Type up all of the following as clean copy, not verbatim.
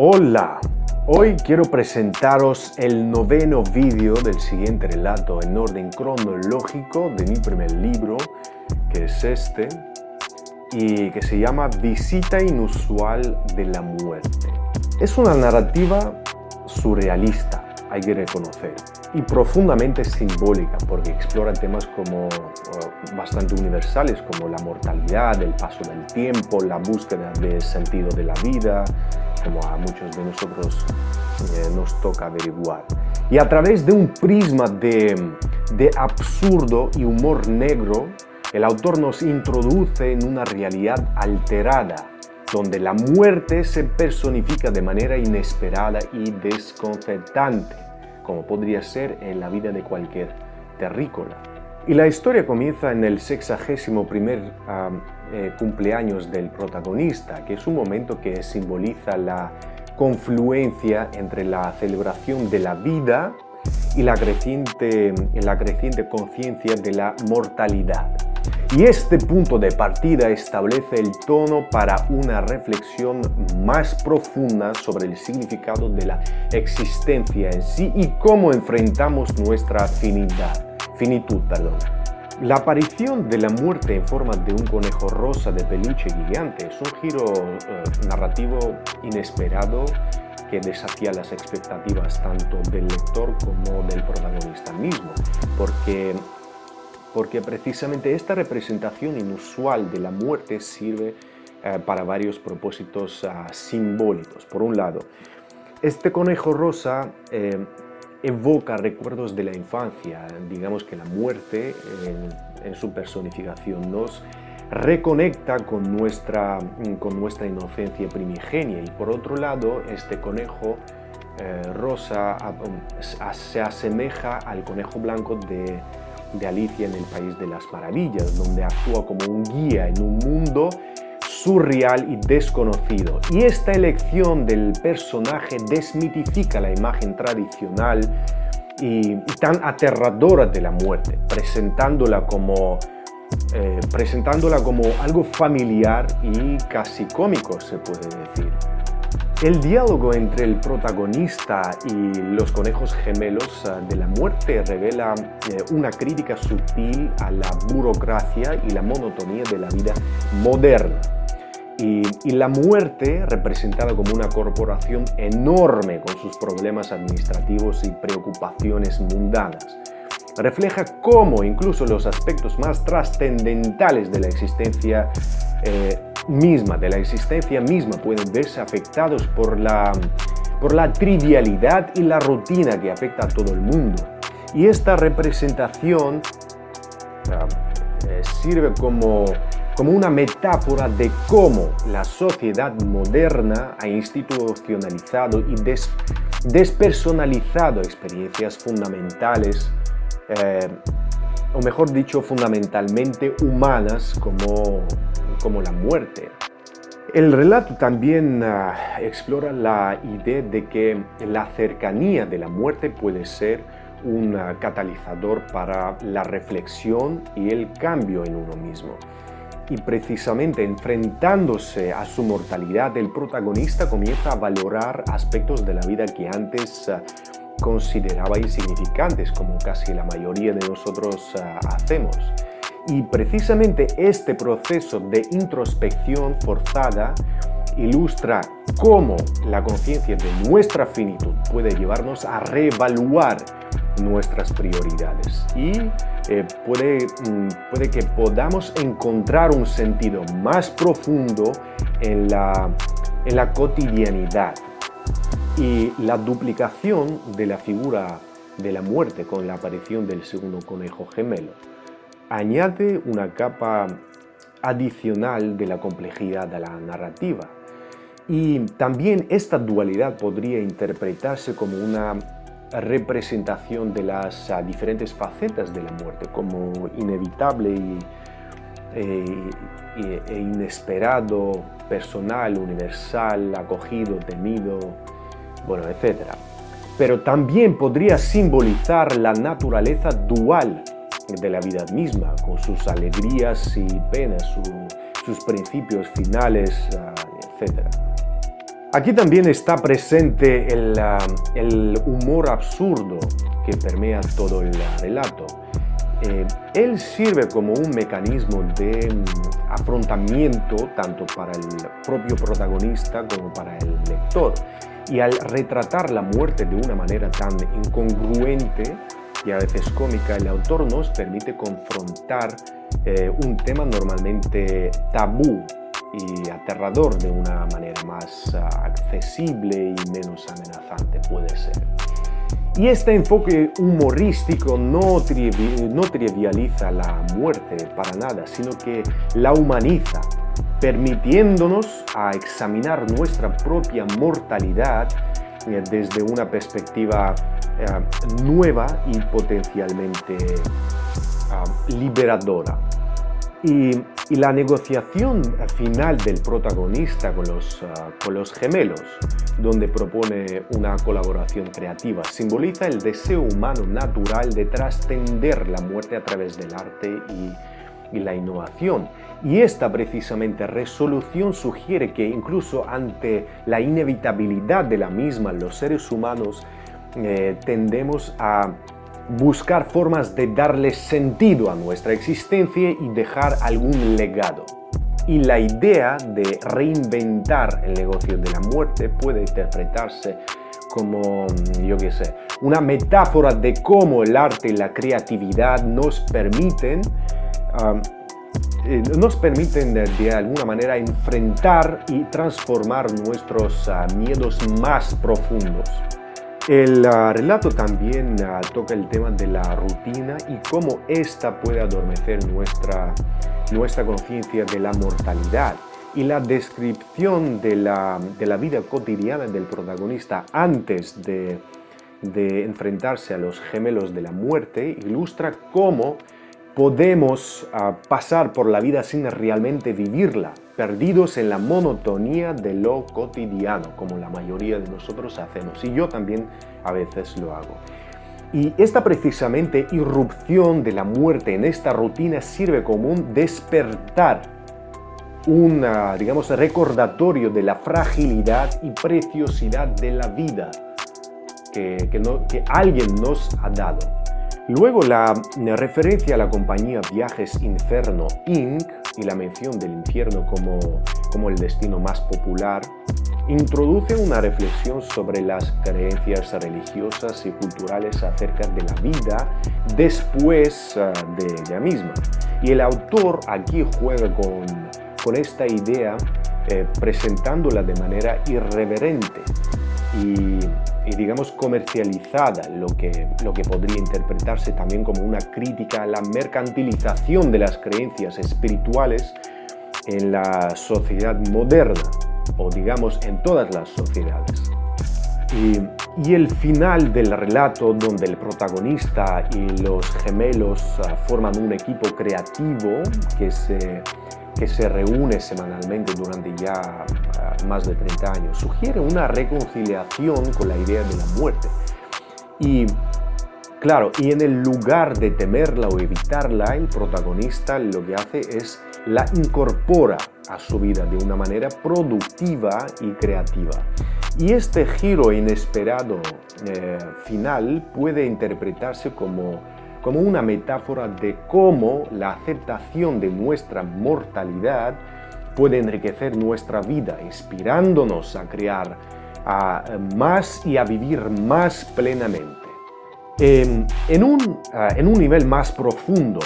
Hola, hoy quiero presentaros el noveno vídeo del siguiente relato en orden cronológico de mi primer libro, que es este, y que se llama Visita inusual de la muerte. Es una narrativa surrealista, hay que reconocer, y profundamente simbólica, porque explora temas bastante universales como la mortalidad, el paso del tiempo, la búsqueda del sentido de la vida, como a muchos de nosotros nos toca averiguar. Y a través de un prisma de absurdo y humor negro, el autor nos introduce en una realidad alterada, donde la muerte se personifica de manera inesperada y desconcertante, como podría ser en la vida de cualquier terrícola. Y la historia comienza en el 61º cumpleaños del protagonista, que es un momento que simboliza la confluencia entre la celebración de la vida y la creciente conciencia de la mortalidad. Y este punto de partida establece el tono para una reflexión más profunda sobre el significado de la existencia en sí y cómo enfrentamos nuestra finitud. La aparición de la muerte en forma de un conejo rosa de peluche gigante es un giro narrativo inesperado que desafía las expectativas tanto del lector como del protagonista mismo, porque precisamente esta representación inusual de la muerte sirve para varios propósitos simbólicos. Por un lado, este conejo rosa evoca recuerdos de la infancia. Digamos que la muerte en su personificación nos reconecta con nuestra inocencia primigenia, y por otro lado este conejo rosa se asemeja al conejo blanco de Alicia en el País de las Maravillas, donde actúa como un guía en un mundo surreal y desconocido. Y esta elección del personaje desmitifica la imagen tradicional y tan aterradora de la muerte, presentándola como algo familiar y casi cómico, se puede decir. El diálogo entre el protagonista y los conejos gemelos de la muerte revela una crítica sutil a la burocracia y la monotonía de la vida moderna. Y la muerte, representada como una corporación enorme con sus problemas administrativos y preocupaciones mundanas, refleja cómo incluso los aspectos más trascendentales de la existencia misma pueden verse afectados por la trivialidad y la rutina que afecta a todo el mundo. Y esta representación sirve como una metáfora de cómo la sociedad moderna ha institucionalizado y despersonalizado experiencias fundamentales, o mejor dicho, fundamentalmente humanas como la muerte. El relato también explora la idea de que la cercanía de la muerte puede ser un catalizador para la reflexión y el cambio en uno mismo. Y precisamente enfrentándose a su mortalidad, el protagonista comienza a valorar aspectos de la vida que antes consideraba insignificantes, como casi la mayoría de nosotros hacemos. Y precisamente este proceso de introspección forzada ilustra cómo la conciencia de nuestra finitud puede llevarnos a reevaluar nuestras prioridades y puede que podamos encontrar un sentido más profundo en la cotidianidad. Y la duplicación de la figura de la muerte con la aparición del segundo conejo gemelo añade una capa adicional de la complejidad a la narrativa. Y también esta dualidad podría interpretarse como una representación de las diferentes facetas de la muerte, como inevitable e inesperado, personal, universal, acogido, temido, bueno, etc. Pero también podría simbolizar la naturaleza dual de la vida misma, con sus alegrías y penas, sus principios finales, etc. Aquí también está presente el humor absurdo que permea todo el relato. Él sirve como un mecanismo de afrontamiento tanto para el propio protagonista como para el lector. Y al retratar la muerte de una manera tan incongruente y a veces cómica, el autor nos permite confrontar un tema normalmente tabú y aterrador de una manera más accesible y menos amenazante, puede ser. Y este enfoque humorístico no trivializa la muerte para nada, sino que la humaniza, permitiéndonos a examinar nuestra propia mortalidad desde una perspectiva nueva y potencialmente liberadora. Y la negociación final del protagonista con los gemelos, donde propone una colaboración creativa, simboliza el deseo humano natural de trascender la muerte a través del arte y la innovación. Y esta precisamente resolución sugiere que incluso ante la inevitabilidad de la misma, los seres humanos tendemos a buscar formas de darle sentido a nuestra existencia y dejar algún legado. Y la idea de reinventar el negocio de la muerte puede interpretarse como, una metáfora de cómo el arte y la creatividad nos permiten de alguna manera enfrentar y transformar nuestros miedos más profundos. El relato también toca el tema de la rutina y cómo ésta puede adormecer nuestra conciencia de la mortalidad. Y la descripción de la vida cotidiana del protagonista antes de enfrentarse a los gemelos de la muerte ilustra cómo podemos pasar por la vida sin realmente vivirla, perdidos en la monotonía de lo cotidiano, como la mayoría de nosotros hacemos, y yo también a veces lo hago. Y esta precisamente irrupción de la muerte en esta rutina sirve como un despertar, un recordatorio de la fragilidad y preciosidad de la vida que alguien nos ha dado. Luego la referencia a la compañía Viajes Inferno Inc. y la mención del infierno como el destino más popular introduce una reflexión sobre las creencias religiosas y culturales acerca de la vida después de ella misma. Y el autor aquí juega con esta idea presentándola de manera irreverente y comercializada, lo que podría interpretarse también como una crítica a la mercantilización de las creencias espirituales en la sociedad moderna, o en todas las sociedades. Y el final del relato, donde el protagonista y los gemelos forman un equipo creativo que se reúne semanalmente durante ya más de 30 años, sugiere una reconciliación con la idea de la muerte. Y en el lugar de temerla o evitarla, el protagonista lo que hace es la incorpora a su vida de una manera productiva y creativa. Y este giro inesperado final puede interpretarse como una metáfora de cómo la aceptación de nuestra mortalidad puede enriquecer nuestra vida, inspirándonos a crear más y a vivir más plenamente. En un nivel más profundo,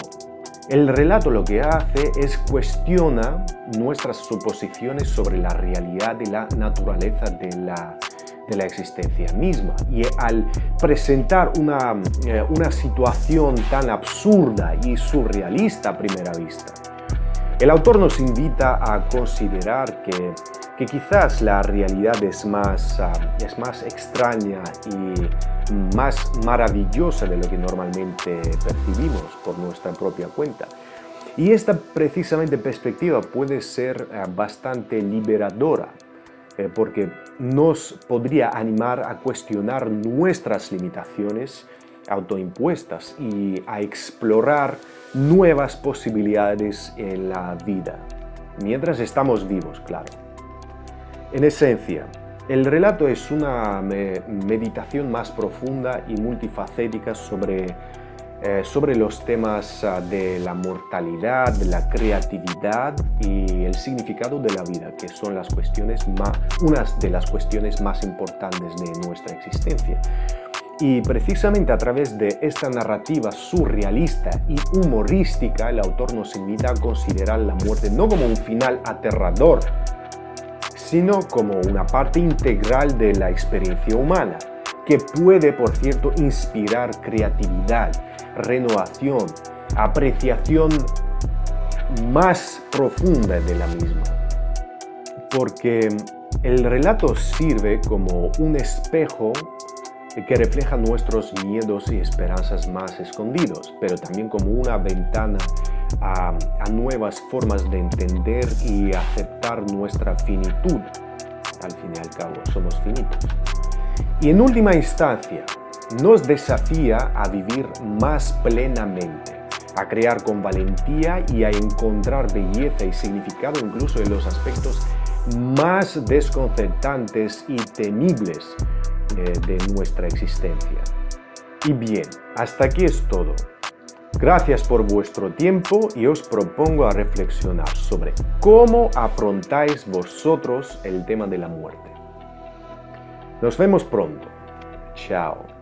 el relato lo que hace es cuestiona nuestras suposiciones sobre la realidad y la naturaleza de la existencia misma. Y al presentar una situación tan absurda y surrealista a primera vista, el autor nos invita a considerar que quizás la realidad es más extraña y más maravillosa de lo que normalmente percibimos por nuestra propia cuenta. Y esta precisamente perspectiva puede ser bastante liberadora, porque nos podría animar a cuestionar nuestras limitaciones autoimpuestas y a explorar nuevas posibilidades en la vida, mientras estamos vivos, claro. En esencia, El relato es una meditación más profunda y multifacética sobre los temas de la mortalidad, de la creatividad y el significado de la vida, que son unas de las cuestiones más importantes de nuestra existencia. Y precisamente a través de esta narrativa surrealista y humorística, el autor nos invita a considerar la muerte no como un final aterrador, sino como una parte integral de la experiencia humana, que puede, por cierto, inspirar creatividad, renovación, apreciación más profunda de la misma. Porque el relato sirve como un espejo que refleja nuestros miedos y esperanzas más escondidos, pero también como una ventana a nuevas formas de entender y aceptar nuestra finitud. Al fin y al cabo, somos finitos. Y en última instancia, nos desafía a vivir más plenamente, a crear con valentía y a encontrar belleza y significado incluso en los aspectos más desconcertantes y temibles de nuestra existencia. Y bien, hasta aquí es todo. Gracias por vuestro tiempo y os propongo a reflexionar sobre cómo afrontáis vosotros el tema de la muerte. Nos vemos pronto. Chao.